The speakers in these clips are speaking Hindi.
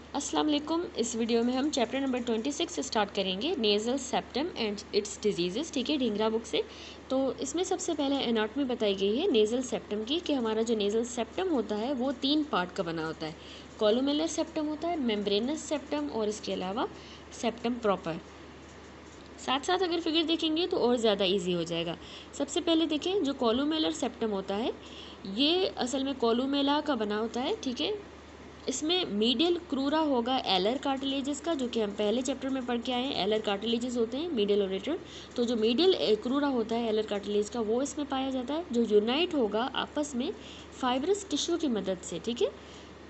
अस्सलाम वालेकुम। इस वीडियो में हम चैप्टर नंबर 26 से स्टार्ट करेंगे, nasal septum and it's diseases. ठीक है, ढींगरा बुक से। तो इसमें सबसे पहले एनाटॉमी बताई गई है नेज़ल सेप्टम की, कि हमारा जो नेज़ल सेप्टम होता है वो 3 पार्ट का बना होता है। कोलुमेलर सेप्टम होता है, मेम्ब्रेनस सेप्टम और इसके अलावा सेप्टम प्रॉपर। साथ साथ अगर फिगर देखेंगे तो और ज़्यादा इजी हो जाएगा। सबसे पहले देखें, जो कोलुमेलर सेप्टम होता है ये असल में कोलुमेला का बना होता है। ठीक है, इसमें मीडियल क्रूरा होगा एलर कार्टिलेजेस का, जो कि हम पहले चैप्टर में पढ़ के आए हैं। एलर कार्टिलेजेस होते हैं मीडियल और लेटरल। तो जो मीडियल क्रूरा होता है एलर कार्टिलेज का, वो इसमें पाया जाता है, जो यूनाइट होगा आपस में फाइब्रस टिश्यू की मदद से। ठीक है,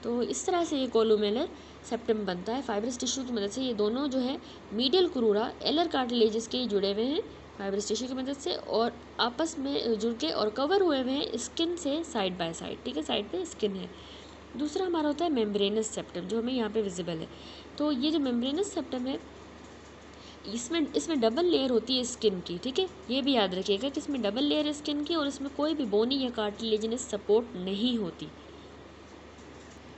तो इस तरह से ये कोलुमेलर सेप्टम बनता है, फाइब्रस टिश्यू की मदद से। ये दोनों जो है मीडियल क्रूरा एलर कार्टिलेजेस के जुड़े हुए हैं फाइब्रस टिश्यू की मदद से, और आपस में जुड़ के और कवर हुए हुए हैं स्किन से साइड बाय साइड। ठीक है, साइड पे स्किन है। दूसरा हमारा होता है मेम्ब्रेनस सेप्टम, जो हमें यहाँ पे विजिबल है। तो ये जो मेम्ब्रेनस सेप्टम है, इसमें डबल लेयर होती है स्किन की। ठीक है, ये भी याद रखिएगा कि इसमें डबल लेयर है स्किन की, और इसमें कोई भी बोनी या कार्टिलेजिनस सपोर्ट नहीं होती।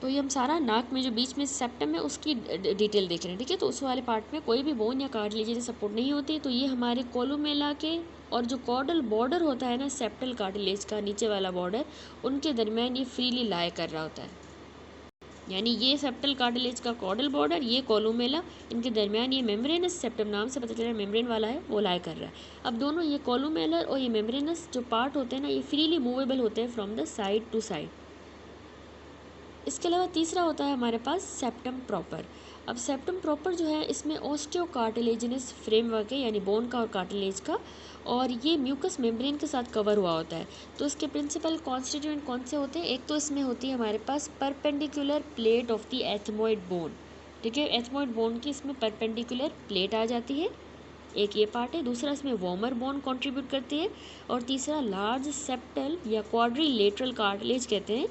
तो ये हम सारा नाक में जो बीच में सेप्टम है उसकी डिटेल देख रहे हैं। ठीक है, तो उस वाले पार्ट में कोई भी बोन या कार्टिलेजिनस सपोर्ट नहीं होती। तो ये हमारे कोलुमेला के और जो कॉर्डल बॉर्डर होता है ना सेप्टल कार्टिलेज का, नीचे वाला बॉर्डर, उनके दरमियान ये फ्रीली लाए कर रहा होता है। यानी ये सेप्टल कार्टिलेज का कॉर्डल बॉर्डर, ये कोलुमेला, इनके दरमियान ये मेम्ब्रेनस सेप्टम, नाम से पता चल रहा है मेम्ब्रेन वाला है, वो लाए कर रहा है। अब दोनों ये कोलुमेलर और ये मेम्ब्रेनस जो पार्ट होते हैं ना, ये फ्रीली मूवेबल होते हैं from the side to side. इसके अलावा तीसरा होता है हमारे पास सेप्टम प्रॉपर। अब सेप्टम प्रॉपर जो है, इसमें ऑस्टियोकार्टिलेजिनस फ्रेमवर्क है, यानी बोन का और कार्टिलेज का, और ये म्यूकस मेम्ब्रेन के साथ कवर हुआ होता है। तो इसके प्रिंसिपल कॉन्स्टिट्यूएंट कौन से होते हैं? एक तो इसमें होती है हमारे पास perpendicular plate of the ethmoid bone. ठीक है, एथमोइड बोन की इसमें परपेंडिकुलर प्लेट आ जाती है, एक ये पार्ट है। दूसरा इसमें वॉमर बोन कंट्रीब्यूट करती है, और तीसरा लार्ज सेप्टल या क्वाड्रिलेटरल कार्टिलेज कहते हैं,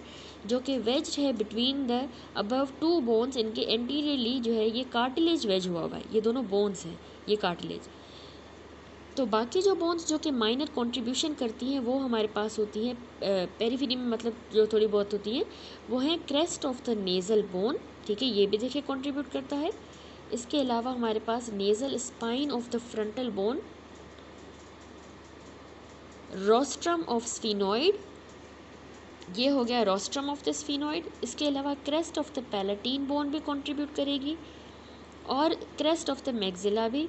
जो कि वेज है between the above two bones. इनके एंटीरियरली जो है ये कार्टिलेज वेज हुआ हुआ है, ये दोनों बोन्स हैं, ये कार्टिलेज। तो बाकी जो बोन्स जो कि माइनर कंट्रीब्यूशन करती हैं वो हमारे पास होती हैं पेरिफेरी में, मतलब जो थोड़ी बहुत होती हैं, वो हैं crest of the nasal bone. ठीक है, ये भी देखिए कंट्रीब्यूट करता है। इसके अलावा हमारे पास nasal spine of the frontal bone, rostrum of sphenoid, ये हो गया रोस्ट्रम ऑफ द स्फीनॉइड। इसके अलावा crest of the palatine bone भी कंट्रीब्यूट करेगी, और क्रेस्ट ऑफ द मैक्सिला भी,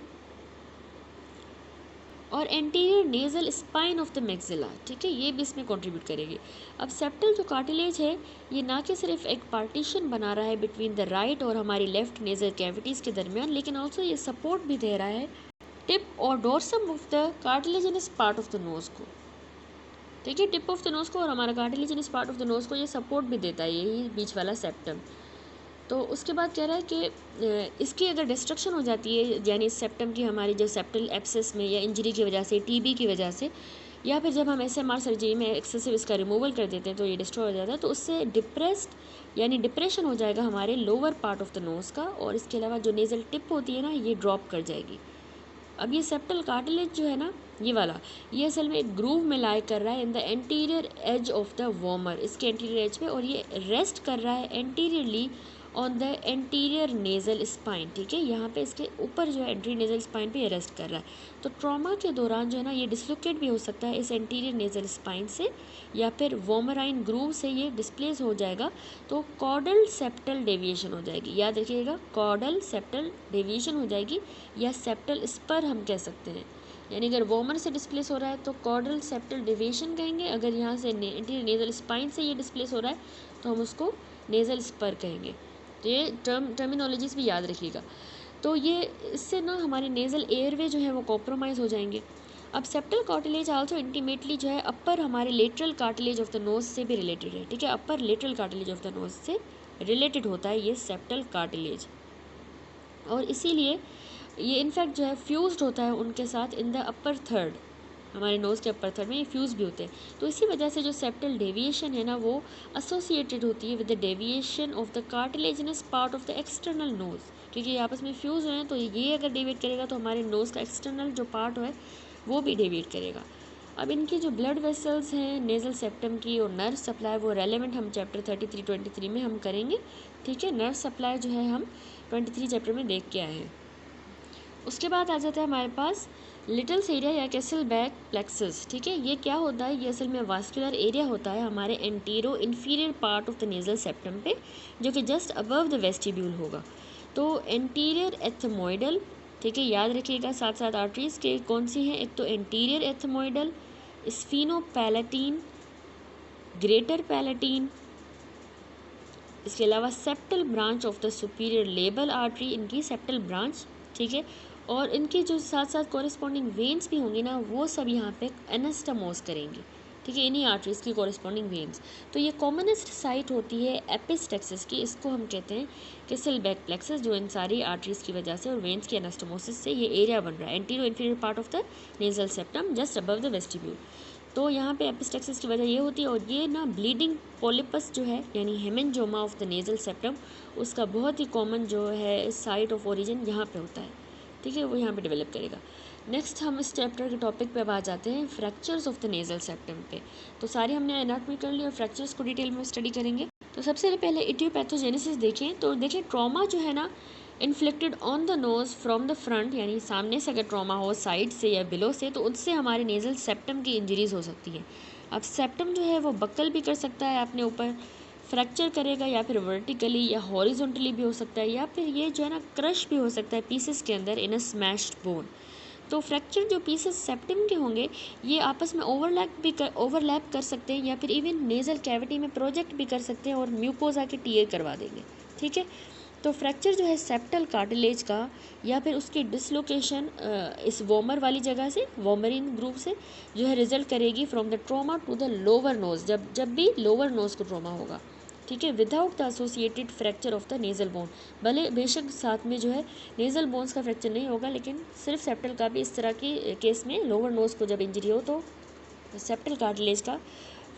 और anterior nasal spine of the maxilla. ठीक है, ये भी इसमें कंट्रीब्यूट करेगी। अब सेप्टल जो कार्टिलेज है, ये ना कि सिर्फ एक पार्टीशन बना रहा है बिटवीन द राइट और हमारी लेफ्ट नेज़ल कैविटीज़ के दरमियान, लेकिन ऑल्सो ये सपोर्ट भी दे रहा है टिप और dorsum of the cartilaginous part of the nose को। ठीक है, टिप ऑफ द नोज़ को और हमारा cartilaginous part of the nose को ये सपोर्ट भी देता है, यही बीच वाला सेप्टम। तो उसके बाद कह रहा है कि इसकी अगर डिस्ट्रक्शन हो जाती है, यानी इस सेप्टम की हमारी जो सेप्टल एब्सेस में या इंजरी की वजह से, टीबी की वजह से, या फिर जब हम एसएमआर सर्जरी में एक्सेसिव इसका रिमूवल कर देते हैं तो ये डिस्ट्रॉय हो जाता है। तो उससे डिप्रेस्ड यानी डिप्रेशन हो जाएगा हमारे lower part of the nose का, और इसके अलावा जो नेज़ल टिप होती है ना, ये ड्रॉप कर जाएगी। अब ये सेप्टल कार्टिलेज जो है ना, ये वाला, ये असल में एक ग्रूव में लाई कर रहा है in the anterior edge of the vomer, इसके एंटीरियर एज पे, और ये रेस्ट कर रहा है anteriorly on the anterior nasal spine. ठीक है, यहाँ पे इसके ऊपर जो है एंटीरियर नेज़ल स्पाइन पे ये रेस्ट कर रहा है। तो ट्रॉमा के दौरान जो है ना, ये डिसलोकेट भी हो सकता है इस एंटीरियर नेज़ल स्पाइन से, या फिर वॉमराइन ग्रूव से ये डिस्प्लेस हो जाएगा। तो कॉर्डल सेप्टल डेविएशन हो जाएगी, याद रखिएगा, कॉर्डल सेप्टल डेविएशन हो जाएगी, या सेप्टल स्पर हम कह सकते हैं। यानी अगर वॉमर से डिस्प्लेस हो रहा है तो कॉर्डल सेप्टल डेविएशन कहेंगे, अगर यहाँ से एंटीरियर नेज़ल स्पाइन से ये डिस्प्लेस हो रहा है तो हम उसको नेज़ल स्पर कहेंगे। तो ये टर्मिनोलॉजीज भी याद रखिएगा। तो ये इससे ना हमारे नेज़ल एयरवे जो है वो कॉम्प्रोमाइज़ हो जाएंगे। अब सेप्टल कार्टिलेज आल्सो इंटीमेटली जो है अपर हमारे lateral cartilage of the nose से भी रिलेटेड है। ठीक है, upper lateral cartilage of the nose से रिलेटेड होता है ये सेप्टल कार्टिलेज, और इसीलिए ये इनफैक्ट जो है फ्यूज्ड होता है उनके साथ इन द अपर थर्ड, हमारे नोज़ के अपर थर्ड में ये फ्यूज़ भी होते हैं। तो इसी वजह से जो सेप्टल डेविएशन है ना, वो एसोसिएटेड होती है with the deviation of the cartilaginous part of the external nose. क्योंकि ये आपस में फ्यूज़ हैं, तो ये अगर डेविएट करेगा तो हमारे नोज़ का एक्सटर्नल जो पार्ट है वो भी डेविएट करेगा। अब इनकी जो ब्लड वेसल्स हैं नेज़ल सेप्टम की और नर्व सप्लाई वो रेलेवेंट हम चैप्टर 33-23 में हम करेंगे, ठीक है। नर्व सप्लाई जो है हम 23 चैप्टर में देख के आए हैं। उसके बाद आ जाता है हमारे पास लिटिल्स एरिया या कैसलबैक प्लेक्सस, ठीक है। ये क्या होता है, ये असल में वास्कुलर एरिया होता है हमारे antero inferior part of the nasal septum पे, जो कि जस्ट अबव द वेस्टिब्यूल होगा। तो एंटीरियर एथमोइडल, ठीक है, याद रखिएगा। साथ साथ आर्टरीज के कौन सी हैं, एक तो एंटीरियर एथमोइडल, स्फीनोपैलेटीन, ग्रेटर पैलेटीन, इसके अलावा septal branch of the superior label artery, इनकी सेप्टल ब्रांच, ठीक है। और इनके जो साथ साथ कॉरेस्पॉन्डिंग वेन्स भी होंगे ना, वो सब यहाँ पे एनास्टमोस करेंगे, ठीक है, इन्हीं आर्टरीज की कॉरेस्पॉन्डिंग वेन्स। तो ये कॉमनेस्ट साइट होती है एपिस्टेक्सिस की, इसको हम कहते हैं कैसलबैक प्लेक्सस, जो इन सारी आर्टरीज की वजह से और वेन्स की एनास्टमोसिस से ये एरिया बन रहा है, antero inferior part of the nasal septum just above the vestibule. तो यहाँ पे एपिस्टेक्सिस की वजह ये होती है, और ये ना ब्लीडिंग पॉलिपस जो है यानी हेमेंजोमा ऑफ द नेजल सेप्टम, उसका बहुत ही कॉमन जो है साइट ऑफ ओरिजिन यहाँ पे होता है, ठीक है, वो यहाँ पे डेवलप करेगा। नेक्स्ट हम इस चैप्टर के टॉपिक पे अब आ जाते हैं fractures of the nasal septum पे। तो सारे हमने एनाटॉमी कर ली और फ्रैक्चर्स को डिटेल में स्टडी करेंगे। तो सबसे पहले इटियोपैथोजेनेसिस देखें, तो देखें ट्रॉमा जो है ना inflicted on the nose from the front, यानी सामने से अगर ट्रॉमा हो साइड से या बिलो से, तो उससे हमारे नेज़ल सेप्टम की इंजरीज हो सकती है। अब सेप्टम जो है वो बक्कल भी कर सकता है अपने ऊपर, फ्रैक्चर करेगा, या फिर वर्टिकली या हॉरिजॉन्टली भी हो सकता है, या फिर ये जो है ना क्रश भी हो सकता है पीसेस के अंदर इन अ स्मैश्ड बोन। तो फ्रैक्चर जो पीसेस सेप्टम के होंगे ये आपस में ओवरलैप कर सकते हैं, या फिर इवन नेज़ल कैविटी में प्रोजेक्ट भी कर सकते हैं और म्यूकोजा के टीयर करवा देंगे, ठीक है। तो फ्रैक्चर जो है सेप्टल कार्टिलेज का, या फिर उसकी डिसलोकेशन इस वॉमर वाली जगह से, वॉमरिन ग्रुप से जो है रिजल्ट करेगी from the trauma to the lower nose, जब भी लोअर नोज को ट्रॉमा होगा, ठीक है, without the associated fracture of the nasal bone. भले बेशक साथ में जो है नेज़ल बोन्स का फ्रैक्चर नहीं होगा, लेकिन सिर्फ सेप्टल का भी इस तरह की केस में लोअर नोज को जब इंजरी हो तो सेप्टल कार्टिलेज का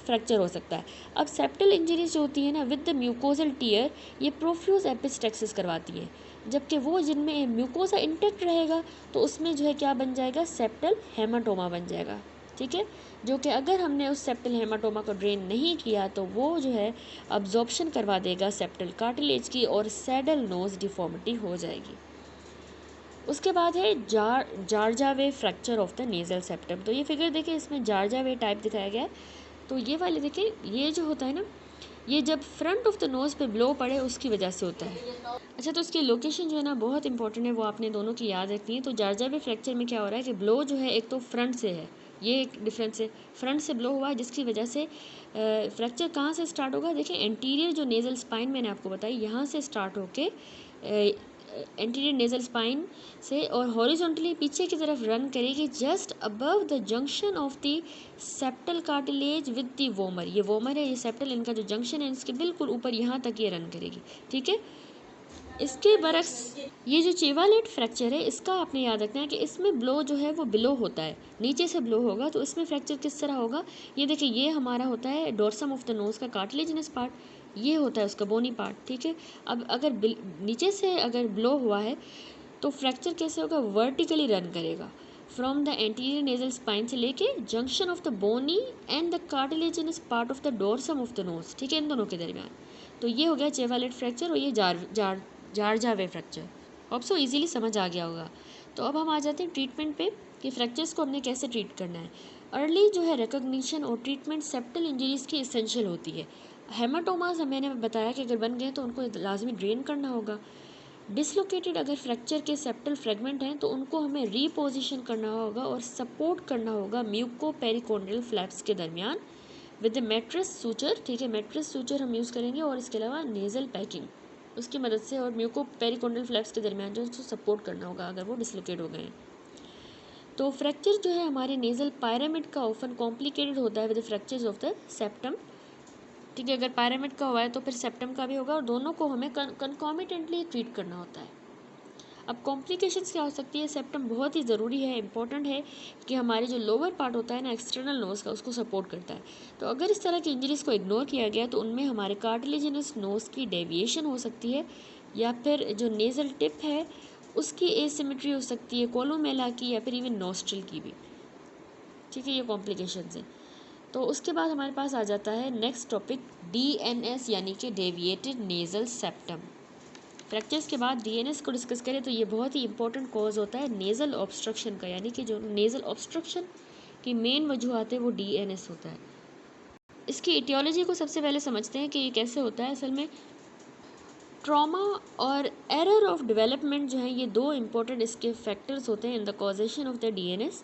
फ्रैक्चर हो सकता है। अब सेप्टल इंजरीज जो होती है ना विद द म्यूकोजल टीयर, ये प्रोफ्यूज एपिस्टेक्सिस करवाती है, जबकि वो जिनमें म्यूकोसा इंटेक्ट रहेगा तो उसमें जो है क्या बन जाएगा, सेप्टल हेमाटोमा बन जाएगा, ठीक है, जो कि अगर हमने उस सेप्टल हेमाटोमा को ड्रेन नहीं किया तो वो जो है अब्जॉर्प्शन करवा देगा सेप्टल कार्टिलेज की और सैडल नोज डिफॉर्मिटी हो जाएगी। उसके बाद है Jarjavay fracture of the nasal septum. तो ये फिगर देखिए, इसमें जार्जावे टाइप दिखाया गया है। तो ये वाले देखिए, ये जो होता है ना, ये जब फ्रंट ऑफ द नोज़ पे ब्लो पड़े उसकी वजह से होता है। अच्छा, तो उसकी लोकेशन जो है ना बहुत इंपॉर्टेंट है, वो आपने दोनों की याद रखनी है। तो जार्जावे फ्रैक्चर में क्या हो रहा है कि ब्लो जो है एक तो फ्रंट से है, ये एक डिफरेंस है, फ्रंट से ब्लो हुआ है, जिसकी वजह से फ्रैक्चर कहाँ से स्टार्ट होगा, देखिए एंटीरियर जो नेज़ल स्पाइन मैंने आपको बताई यहाँ से स्टार्ट होके एंटीरियर नेज़ल स्पाइन से और हॉरिजॉन्टली पीछे की तरफ रन करेगी just above the junction of the septal cartilage with the vomer. ये वोमर है, ये सेप्टल, इनका जो जंक्शन है इसके बिल्कुल ऊपर यहाँ तक ये रन करेगी, ठीक है। इसके बरक्स ये जो चेवालेट फ्रैक्चर है इसका आपने याद रखना है कि इसमें ब्लो जो है वो बिलो होता है, नीचे से ब्लो होगा। तो इसमें फ्रैक्चर किस तरह होगा, ये देखिए, ये हमारा होता है डोर्सम ऑफ द नोज का कार्टिलेजिनस पार्ट, ये होता है उसका बोनी पार्ट, ठीक है। अब अगर नीचे से अगर ब्लो हुआ है तो फ्रैक्चर कैसे होगा, वर्टिकली रन करेगा from the anterior nasal spine से लेके junction of the bony and the cartilaginous part of the dorsum of the nose, ठीक है, इन दोनों के दरमियान। तो ये हो गया चेवालेट फ्रैक्चर और ये जारजावे फ्रैक्चर। होप सो इजीली समझ आ गया होगा। तो अब हम आ जाते हैं ट्रीटमेंट पे कि फ्रैक्चर्स को हमने कैसे ट्रीट करना है। अर्ली जो है रिकॉग्निशन और ट्रीटमेंट सेप्टल इंजरीज़ की इसेंशियल होती है। हेमाटोमास मैंने बताया कि अगर बन गए तो उनको लाजमी ड्रेन करना होगा। डिसलोकेटेड अगर फ्रैक्चर के सेप्टल फ्रेगमेंट हैं तो उनको हमें रीपोजिशन करना होगा और सपोर्ट करना होगा म्यूको पेरिकोंड्रियल फ्लैप्स के दरमियान विद द मैट्रेस सूचर, ठीक है, मैट्रेस सूचर हम यूज़ करेंगे और इसके अलावा नेज़ल पैकिंग उसकी मदद से, और म्यूको पेरिकोंड्रियल फ्लैप्स के दरमियान जो उसको सपोर्ट करना होगा अगर वो डिसलोकेट हो गए हैं। तो फ्रैक्चर जो है हमारे नेज़ल पायरामिड का ऑफन कॉम्प्लिकेटेड होता है with fractures of the septum, ठीक है। अगर पायरामिड का हुआ है तो फिर सेप्टम का भी होगा और दोनों को हमें कंकॉमिटेंटली ट्रीट करना होता है। अब कॉम्प्लिकेशंस क्या हो सकती है, सेप्टम बहुत ही ज़रूरी है, इंपॉर्टेंट है कि हमारे जो लोअर पार्ट होता है ना एक्सटर्नल नोज़ का, उसको सपोर्ट करता है। तो अगर इस तरह की इंजरीज़ को इग्नोर किया गया तो उनमें हमारे कार्टिलेजिनस नोज़ की डेविएशन हो सकती है, या फिर जो नेज़ल टिप है उसकी एसिमेट्री हो सकती है, कोलोमेला की या फिर इवन नोस्ट्रल की भी। ठीक है, ये कॉम्प्लिकेशन है। तो उसके बाद हमारे पास आ जाता है नेक्स्ट टॉपिक DNS यानी कि डेविएटेड नेज़ल सेप्टम। फ्रैक्चर्स के बाद DNS को डिस्कस करें तो ये बहुत ही इंपॉर्टेंट कॉज होता है नेज़ल ऑब्स्ट्रक्शन का, यानी कि जो नेज़ल ऑब्स्ट्रक्शन की मेन वजूहत है वो DNS होता है। इसकी इटियोलॉजी को सबसे पहले समझते हैं कि ये कैसे होता है। असल में ट्रॉमा और एरर ऑफ डेवलपमेंट जो है ये दो इंपॉर्टेंट इसके फैक्टर्स होते हैं in the causation of the DNS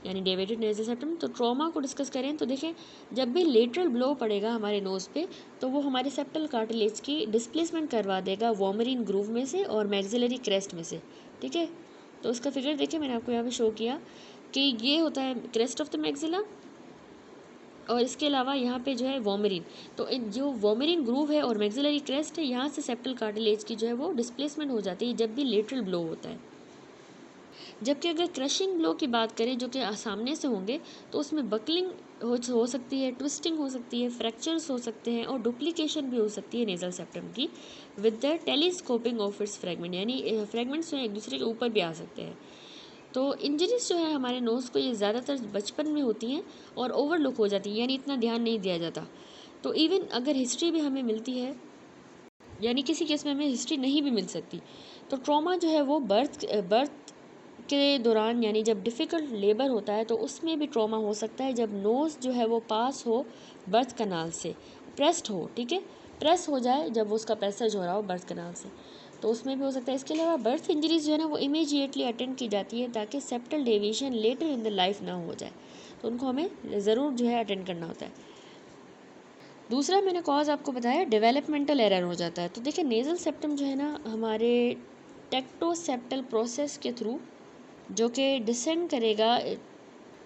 यानी डेविएटेड नेज़ल सेप्टम। तो ट्रॉमा को डिस्कस करें तो देखें, जब भी लेटरल ब्लो पड़ेगा हमारे नोज़ पे तो वो हमारे सेप्टल कार्टिलेज की डिस्प्लेसमेंट करवा देगा वॉमरीन ग्रूव में से और मैक्सिलरी क्रेस्ट में से। ठीक है, तो उसका फिगर देखिए, मैंने आपको यहाँ पे शो किया कि ये होता है क्रेस्ट ऑफ द मैक्सिला और इसके अलावा यहाँ पे जो है वॉमरीन। तो जो वॉमरीन ग्रूव है और मैक्सिलरी क्रेस्ट है, यहाँ से सेप्टल कार्टिलेज की जो है वो डिस्प्लेसमेंट हो जाती है जब भी लेटरल ब्लो होता है। जबकि अगर क्रशिंग ब्लो की बात करें जो कि सामने से होंगे तो उसमें बकलिंग हो सकती है, ट्विस्टिंग हो सकती है, फ्रैक्चर्स हो सकते हैं और डुप्लीकेशन भी हो सकती है नेज़ल सेप्टम की with the telescoping of its fragment, यानी फ्रैगमेंट्स जो है एक दूसरे के ऊपर भी आ सकते हैं। तो इंजरीज जो है हमारे नोज़ को ये ज़्यादातर बचपन में होती हैं और ओवरलुक हो जाती हैं, यानी इतना ध्यान नहीं दिया जाता। तो इवन अगर हिस्ट्री भी हमें मिलती है, यानी किसी केस में हमें हिस्ट्री नहीं भी मिल सकती, तो ट्रॉमा जो है वो बर्थ के दौरान यानी जब डिफ़िकल्ट लेबर होता है तो उसमें भी ट्रॉमा हो सकता है जब नोज़ जो है वो पास हो बर्थ कनाल से, प्रेस्ड हो, ठीक है, प्रेस हो जाए जब उसका पैसेज हो रहा हो बर्थ कनाल से, तो उसमें भी हो सकता है। इसके अलावा बर्थ इंजरीज जो है ना वो इमीडिएटली अटेंड की जाती है ताकि septal deviation later in the life ना हो जाए, तो उनको हमें ज़रूर जो है अटेंड करना होता है। दूसरा मैंने कॉज आपको बताया डेवलपमेंटल एरर हो जाता है। तो देखिए नेज़ल सेप्टम जो है ना हमारे टेक्टोसेप्टल प्रोसेस के थ्रू जो कि डिसेंड करेगा,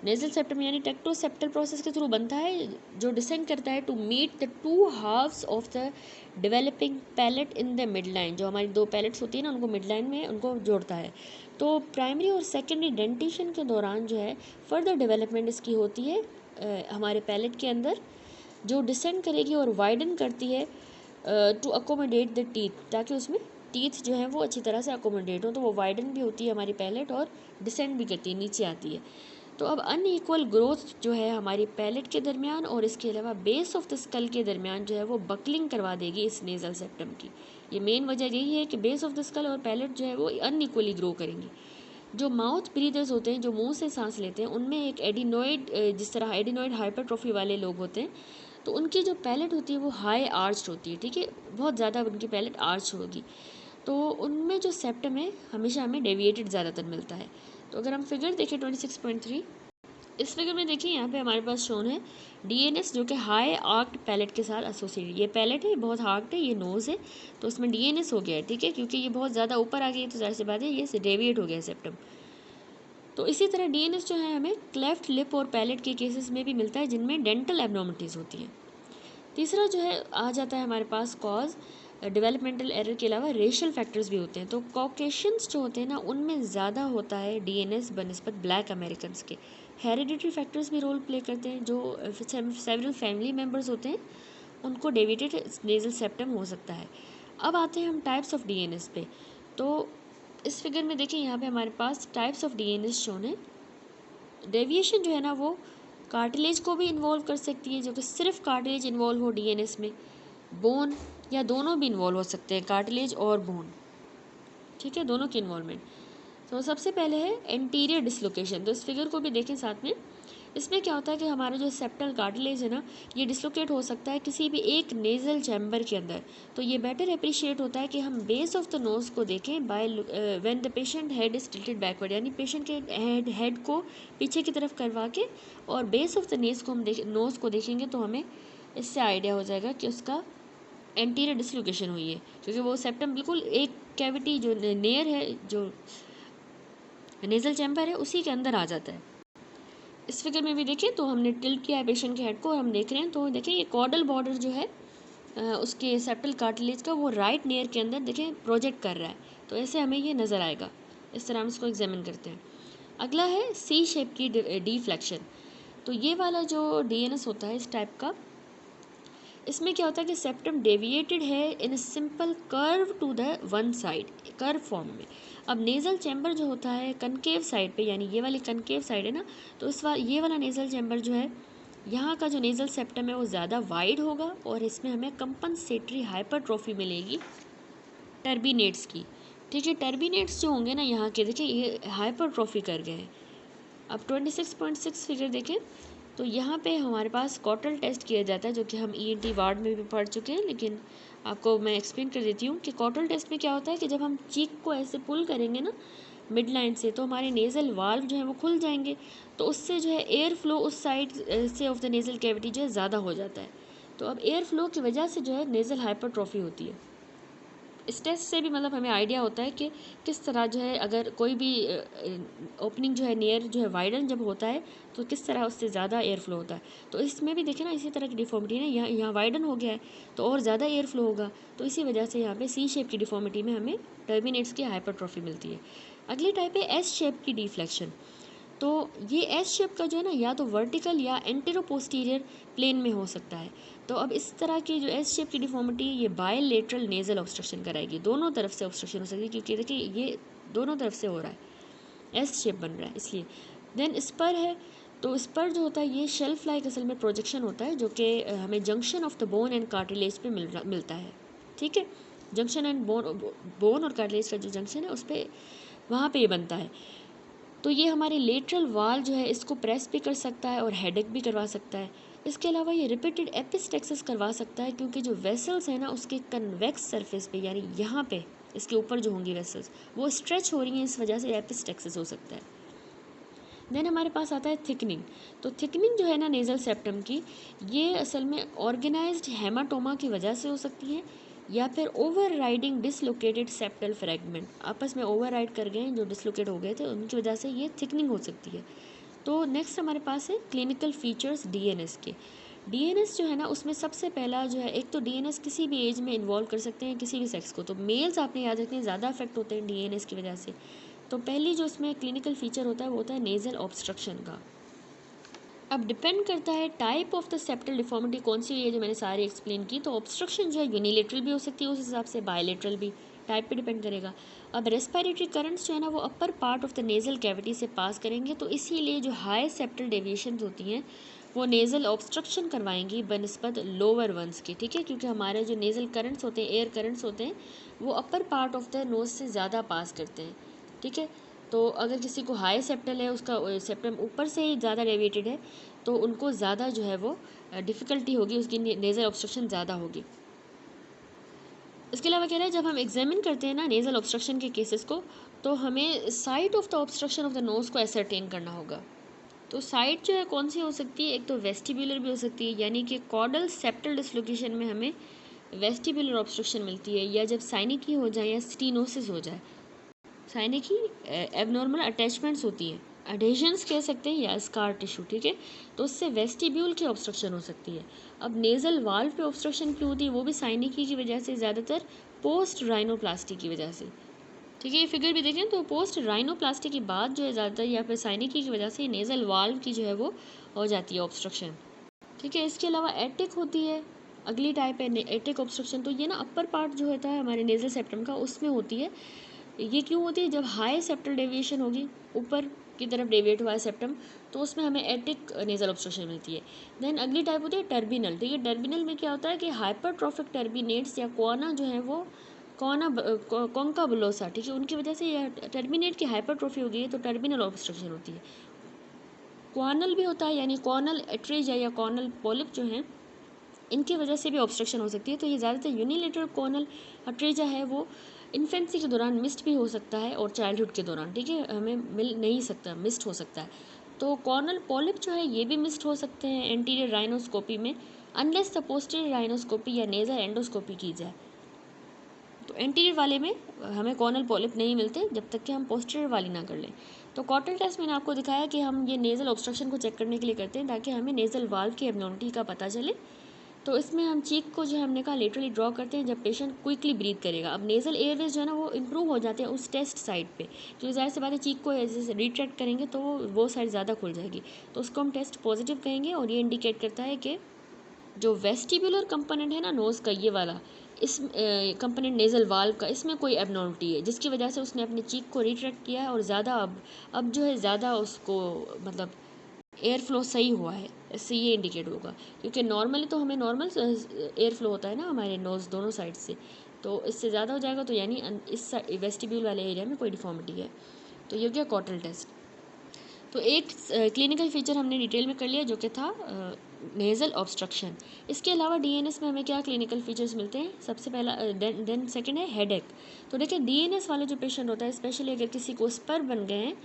नेज़ल सेप्टम यानी टेक्टोसेप्टल प्रोसेस के थ्रू बनता है जो डिसेंड करता है to meet the two halves of the developing palate in the mid line. जो हमारी दो पैलेट्स होती है ना उनको मिड लाइन में उनको जोड़ता है। तो प्राइमरी और सेकेंडरी डेंटिशन के दौरान जो है फर्दर डेवलपमेंट इसकी होती है हमारे पैलेट के अंदर, जो डिसेंड करेगी और वाइडन करती है टू अकोमोडेट द टीथ, ताकि उसमें टीथ जो है वो अच्छी तरह से अकोमोडेट हो, तो वो वाइडन भी होती है हमारी पैलेट और डिसेंड भी करती है, नीचे आती है। तो अब अनइक्वल ग्रोथ जो है हमारी पैलेट के दरमियान और इसके अलावा बेस ऑफ द स्कल के दरमियान जो है वो बकलिंग करवा देगी इस नेज़ल सेप्टम की। ये मेन वजह यही है कि बेस ऑफ द स्कल और पैलेट जो है वो अनइक्वली ग्रो करेंगी। जो माउथ ब्रीदर्स होते हैं, जो मुंह से सांस लेते हैं, उनमें एक एडिनोइड, जिस तरह एडिनोइड हाइपरट्रोफी वाले लोग होते हैं तो उनकी जो पैलेट होती है वो हाई आर्च्ड होती है, ठीक है, बहुत ज़्यादा उनकी पैलेट आर्च होगी, तो उनमें जो सेप्टम है हमेशा हमें डेविएटेड ज़्यादातर मिलता है। तो अगर हम फिगर देखें 26.3, इस फिगर में देखिए यहाँ पे हमारे पास शोन है DNS जो कि हाई आर्क्ड पैलेट के साथ एसोसिएटेड। ये पैलेट है, बहुत आर्क्ड है, ये नोज़ है, तो उसमें DNS हो गया है, ठीक है, क्योंकि ये बहुत ज़्यादा ऊपर आ गई है तो जाहिर सी बात है ये डेविएट हो गया है सेप्टम। तो इसी तरह DNS जो है हमें क्लेफ्ट लिप और पैलेट के केसेस में भी मिलता है जिनमें डेंटल एब्नॉर्मलिटीज़ होती हैं। तीसरा जो है आ जाता है हमारे पास कॉज डेवलपमेंटल एरर के अलावा रेशियल फैक्टर्स भी होते हैं। तो कॉकेशियंस जो होते हैं ना उनमें ज़्यादा होता है DNS बनस्बत ब्लैक अमेरिकन्स के। हेरिडिटरी फैक्टर्स भी रोल प्ले करते हैं, जो सेवरल फैमिली मेम्बर्स होते हैं उनको डेविएटेड नेज़ल सेप्टम हो सकता है। अब आते हैं हम टाइप्स ऑफ DNS पे। तो इस फिगर में देखिए यहाँ पे हमारे पास टाइप्स ऑफ DNS शोन है। डेविएशन जो है ना वो कार्टिलेज को भी इन्वॉल्व कर सकती है, जो कि सिर्फ कार्टिलेज इन्वॉल्व हो DNS में, बोन या दोनों भी इन्वॉल्व हो सकते हैं, कार्टिलेज और बोन, ठीक है, दोनों की इन्वॉल्वमेंट। तो सबसे पहले है एंटीरियर डिसलोकेशन। तो इस फिगर को भी देखें साथ में। इसमें क्या होता है कि हमारा जो सेप्टल कार्टिलेज है ना ये डिसलोकेट हो सकता है किसी भी एक नेज़ल चैम्बर के अंदर। तो ये बेटर अप्रिशिएट होता है कि हम बेस ऑफ द नोज़ को देखें by when the patient head is tilted backward, यानी पेशेंट के हेड को पीछे की तरफ करवा के और बेस ऑफ द नोज़ को हम नोज़ को देखेंगे तो हमें इससे आइडिया हो जाएगा कि उसका एंटीरियर डिसलोकेशन हुई है, क्योंकि वो सेप्टम बिल्कुल एक कैविटी जो नेयर है, जो नेज़ल चैम्बर है, उसी के अंदर आ जाता है। इस फिगर में भी देखिए तो हमने टिल्ट किया है पेशेंट के हेड को और हम देख रहे हैं, तो देखिए ये कॉर्डल बॉर्डर जो है उसके सेप्टल कार्टिलेज का वो राइट नेयर के अंदर देखें प्रोजेक्ट कर रहा है, तो ऐसे हमें ये नज़र आएगा। इस तरह हम इसको एग्जामिन करते हैं। अगला है C शेप की डिफ्लेक्शन। तो ये वाला जो DNS होता है इस टाइप का, इसमें क्या होता है कि सेप्टम डेविएटेड है in simple curve to the one side, curve form में। अब नेज़ल चैम्बर जो होता है कनकेव साइड पे, यानी ये वाली कनकेव साइड है ना, तो ये वाला नेज़ल चैम्बर जो है, यहाँ का जो नेज़ल सेप्टम है वो ज़्यादा वाइड होगा और इसमें हमें कंपनसेटरी हाइपरट्रोफी मिलेगी टर्बिनेट्स की। ठीक है, टर्बिनेट्स जो होंगे ना यहाँ के, देखिए ये हाइपरट्रोफी कर गए हैं। अब 26.6 फिगर देखें, तो यहाँ पे हमारे पास कॉटल टेस्ट किया जाता है, जो कि हम ईएनटी वार्ड में भी पढ़ चुके हैं, लेकिन आपको मैं एक्सप्लेन कर देती हूँ कि कॉटल टेस्ट में क्या होता है कि जब हम चीक को ऐसे पुल करेंगे ना मिड लाइन से, तो हमारे नेज़ल वाल्व जो है वो खुल जाएंगे, तो उससे जो है एयर फ्लो उस साइड से ऑफ द नेज़ल कैविटी जो है ज़्यादा हो जाता है। तो अब एयर फ्लो की वजह से जो है नेज़ल हाइपरट्रोफी होती है। इस टेस्ट से भी मतलब हमें आइडिया होता है कि किस तरह जो है अगर कोई भी ओपनिंग जो है नियर जो है वाइडन जब होता है तो किस तरह उससे ज़्यादा एयर फ्लो होता है। तो इसमें भी देखें ना इसी तरह की डिफॉर्मिटी है, यहाँ वाइडन हो गया है तो और ज़्यादा एयर फ्लो होगा, तो इसी वजह से यहाँ पे सी शेप की डिफॉर्मिटी में हमें टर्मिनेट्स की हाइपरट्रोफी मिलती है। अगली टाइप है एस शेप की डिफ्लेक्शन। तो ये एस शेप का जो है ना या तो वर्टिकल या एंटेरो पोस्टीरियर प्लेन में हो सकता है। तो अब इस तरह की जो एस शेप की डिफॉर्मिटी ये बायलेटरल नेज़ल ऑब्स्ट्रक्शन कराएगी, दोनों तरफ से ऑब्स्ट्रक्शन हो सकती है, क्योंकि देखिए ये दोनों तरफ से हो रहा है, एस शेप बन रहा है इसलिए। देन स्पर है, तो स्पर जो होता है ये शेल्फ लाइक असल में प्रोजेक्शन होता है, जो कि हमें junction of the bone and cartilage पे मिलता है। ठीक है, जंक्शन एंड बोन और कार्टिलेज का जो जंक्शन है उस पर वहाँ पे ये बनता है। तो ये हमारे लेटरल वाल जो है इसको प्रेस भी कर सकता है और हेडेक भी करवा सकता है। इसके अलावा ये रिपीटेड एपिस्टेक्सिस करवा सकता है, क्योंकि जो वेसल्स है ना उसके कन्वेक्स सरफेस पे, यानी यहाँ पे इसके ऊपर जो होंगी वेसल्स वो स्ट्रेच हो रही हैं, इस वजह से एपिस्टेक्सिस हो सकता है। देन हमारे पास आता है थिकनिंग। तो थिकनिंग जो है ना नेज़ल सेप्टम की, ये असल में ऑर्गेनाइज्ड हेमाटोमा की वजह से हो सकती है, या फिर over riding dislocated septal fragment, आपस में ओवर राइड कर गए जो डिसलोकेट हो गए थे उनकी वजह से ये थिकनिंग हो सकती है। तो नेक्स्ट हमारे पास है क्लिनिकल फीचर्स डीएनएस के। डीएनएस जो है ना उसमें सबसे पहला जो है, एक तो डीएनएस किसी भी एज में इन्वॉल्व कर सकते हैं किसी भी सेक्स को, तो मेल्स आपने याद रखने ज़्यादा अफेक्ट होते हैं डीएनएस की वजह से। तो पहली जो इसमें क्लिनिकल फीचर होता है वो होता है नेज़ल ऑब्स्ट्रक्शन का। अब डिपेंड करता है type of the septal deformity कौन सी है, जो मैंने सारी एक्सप्लेन की। तो ऑब्स्ट्रक्शन जो है यूनिलेटरल भी हो सकती है उस हिसाब से, बायलेटरल भी, टाइप पे डिपेंड करेगा। अब रेस्पिरेटरी करंट्स जो है ना वो upper part of the nasal cavity से पास करेंगे, तो इसीलिए जो हाई सेप्टल डेविएशन होती हैं वो नेज़ल ऑब्स्ट्रक्शन करवाएंगी बनस्पत लोअर वंस के। ठीक है, क्योंकि हमारे जो नेज़ल करंट्स होते हैं, एयर करंट्स होते हैं, वो upper part of the nose से ज़्यादा पास करते हैं। ठीक है, तो अगर किसी को हाई सेप्टल है, उसका सेप्टम ऊपर से ही ज़्यादा डेविएटेड है, तो उनको ज़्यादा जो है वो डिफ़िकल्टी होगी, उसकी नेज़ल ऑब्स्ट्रक्शन ज़्यादा होगी। इसके अलावा कह रहा है जब हम एग्जामिन करते हैं ना नेज़ल ऑब्स्ट्रक्शन के केसेस को, तो हमें site of the obstruction of the nose को एसरटेन करना होगा। तो साइट जो है कौन सी हो सकती है, एक तो वेस्टिब्यूलर भी हो सकती है, यानी कि कॉर्डल सेप्टल डिसलोकेशन में हमें वेस्टिब्यूलर ऑब्स्ट्रक्शन मिलती है, या जब साइनिकी हो जाए या स्टीनोसिस हो जाए। साइनिकी एबनॉर्मल अटैचमेंट्स होती हैं, अडेशंस कह सकते हैं, या स्कार टिश्यू। ठीक है, तो उससे वेस्टिब्यूल की ऑब्स्ट्रक्शन हो सकती है। अब नेज़ल वाल्व पे ऑब्स्ट्रक्शन क्यों होती है, वो भी साइनिकी की वजह से, ज़्यादातर पोस्ट राइनोप्लास्टी की वजह से। ठीक है, ये फिगर भी देखें तो पोस्ट राइनोप्लास्टी के बाद जो है ज़्यादातर, या फिर साइनिकी की वजह से नेज़ल वाल्व की जो है वो हो जाती है ऑब्स्ट्रक्शन। ठीक है, इसके अलावा एटिक होती है, अगली टाइप है एटिक ऑब्स्ट्रक्शन। तो ये ना अपर पार्ट जो होता है हमारे नेज़ल सेप्टम का उसमें होती है। ये क्यों होती है, जब हाई सेप्टल डेविएशन होगी, ऊपर की तरफ डेविएट हुआ है सेप्टम, तो उसमें हमें एटिक नेज़ल ऑब्स्ट्रक्शन मिलती है। देन अगली टाइप होती है टर्बिनल। ठीक है, टर्बिनल में क्या होता है कि हाइपरट्रोफिक टर्बिनेट्स या कोना जो है वो कॉन्का बुलोसा, ठीक है, उनकी वजह से यह टर्बिनेट की हाइपरट्रोफी हो गई है, तो टर्बिनल ऑब्स्ट्रक्शन होती है। कॉर्नल भी होता है, यानी कॉर्नल एट्रेजिया या कॉर्नल पॉलिप जो हैं इनकी वजह से भी ऑब्स्ट्रक्शन हो सकती है। तो ये ज़्यादातर यूनिलेटरल कॉर्नल अट्रेजा है वो इन्फेंसी के दौरान मिस्ट भी हो सकता है और चाइल्डहुड के दौरान, ठीक है, हमें मिल नहीं सकता, मिस्ट हो सकता है। तो कॉर्नल पॉलिप जो है ये भी मिस्ट हो सकते हैं एंटीरियर राइनोस्कोपी में, अनलेस द पोस्टीरियर राइनोस्कोपी या नेज़ल एंडोस्कोपी की जाए। तो एंटीरियर वाले में हमें कॉर्नल पॉलिप नहीं मिलते जब तक कि हम पोस्टीरियर वाली ना कर लें। तो कॉटल टेस्ट मैंने आपको दिखाया कि हम ये नेज़ल ऑब्स्ट्रक्शन को चेक करने के लिए करते हैं, ताकि हमें नेज़ल वाल्व की एबनॉर्मलिटी का पता चले। तो इसमें हम चीक को जो है हमने कहा लेटरली ड्रॉ करते हैं जब पेशेंट क्विकली ब्रीथ करेगा। अब नेज़ल एयरवेज जो है ना वो इंप्रूव हो जाते हैं उस टेस्ट साइड पे, क्योंकि ज़ाहिर सी बात है चीक को जैसे रिट्रैक्ट करेंगे तो वो साइड ज़्यादा खुल जाएगी, तो उसको हम टेस्ट पॉजिटिव कहेंगे। और ये इंडिकेट करता है कि जो वेस्टिबुलर कंपोनेंट है ना नोज़ का, ये वाला, इस कंपोनेंट नेज़ल वाल्व का, इसमें कोई एबनॉर्मलिटी है जिसकी वजह से उसने अपनी चीक को रिट्रैक्ट किया है और ज़्यादा अब जो है ज़्यादा उसको मतलब एयर फ्लो सही हुआ है, इससे ये इंडिकेट होगा। क्योंकि नॉर्मली तो हमें नॉर्मल एयर फ्लो होता है ना हमारे नोज़ दोनों साइड से, तो इससे ज़्यादा हो जाएगा तो यानी इस वेस्टिब्यूल वाले एरिया में कोई डिफॉर्मिटी है। तो ये हो गया कॉटल टेस्ट। तो एक क्लिनिकल फीचर हमने डिटेल में कर लिया जो कि था नेज़ल ऑब्स्ट्रक्शन। इसके अलावा डीएनएस में हमें क्या क्लिनिकल फीचर्स मिलते हैं? सबसे पहला देन सेकंड है हेडेक। तो देखिए डीएनएस वाला जो पेशेंट होता है, स्पेशली अगर किसी को स्पर बन गए हैं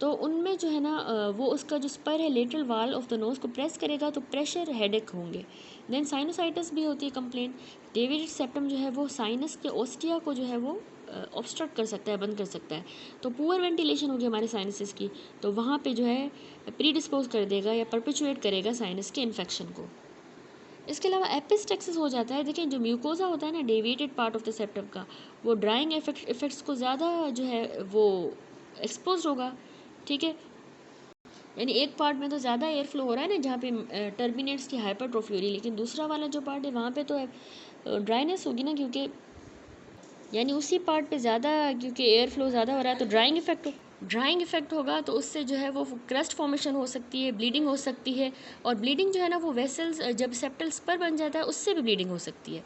तो उनमें जो है ना वो उसका जो स्पर है lateral wall of the nose को प्रेस करेगा तो प्रेशर हेडेक होंगे। देन साइनोसाइटिस भी होती है कंप्लेन। डेविडेड सेप्टम जो है वो साइनस के ओस्टिया को जो है वो ऑब्स्ट्रक्ट कर सकता है, बंद कर सकता है। तो पुअर वेंटिलेशन होगी हमारे साइनसेस की, तो वहाँ पे जो है प्रीडिस्पोज कर देगा या परपेचुएट करेगा साइनस के इन्फेक्शन को। इसके अलावा एपिस्टेक्सिस हो जाता है। देखिए जो म्यूकोजा होता है ना deviated part of the septum का, वो ड्राइंग इफेक्ट्स को ज़्यादा जो है वो एक्सपोज होगा। ठीक है, यानी एक पार्ट में तो ज़्यादा एयर फ्लो हो रहा है ना जहाँ पे टर्मिनेट्स की हाइपरट्रोफी हो रही है, लेकिन दूसरा वाला जो पार्ट है वहाँ पे तो ड्राइनेस होगी ना, क्योंकि यानी उसी पार्ट पे ज़्यादा, क्योंकि एयर फ्लो ज़्यादा हो रहा है तो ड्राइंग इफेक्ट होगा। तो उससे जो है वो क्रस्ट फॉर्मेशन हो सकती है, ब्लीडिंग हो सकती है। और ब्लीडिंग जो है ना वो वेसल्स जब सेप्टल स्पर बन जाता है उससे भी ब्लीडिंग हो सकती है।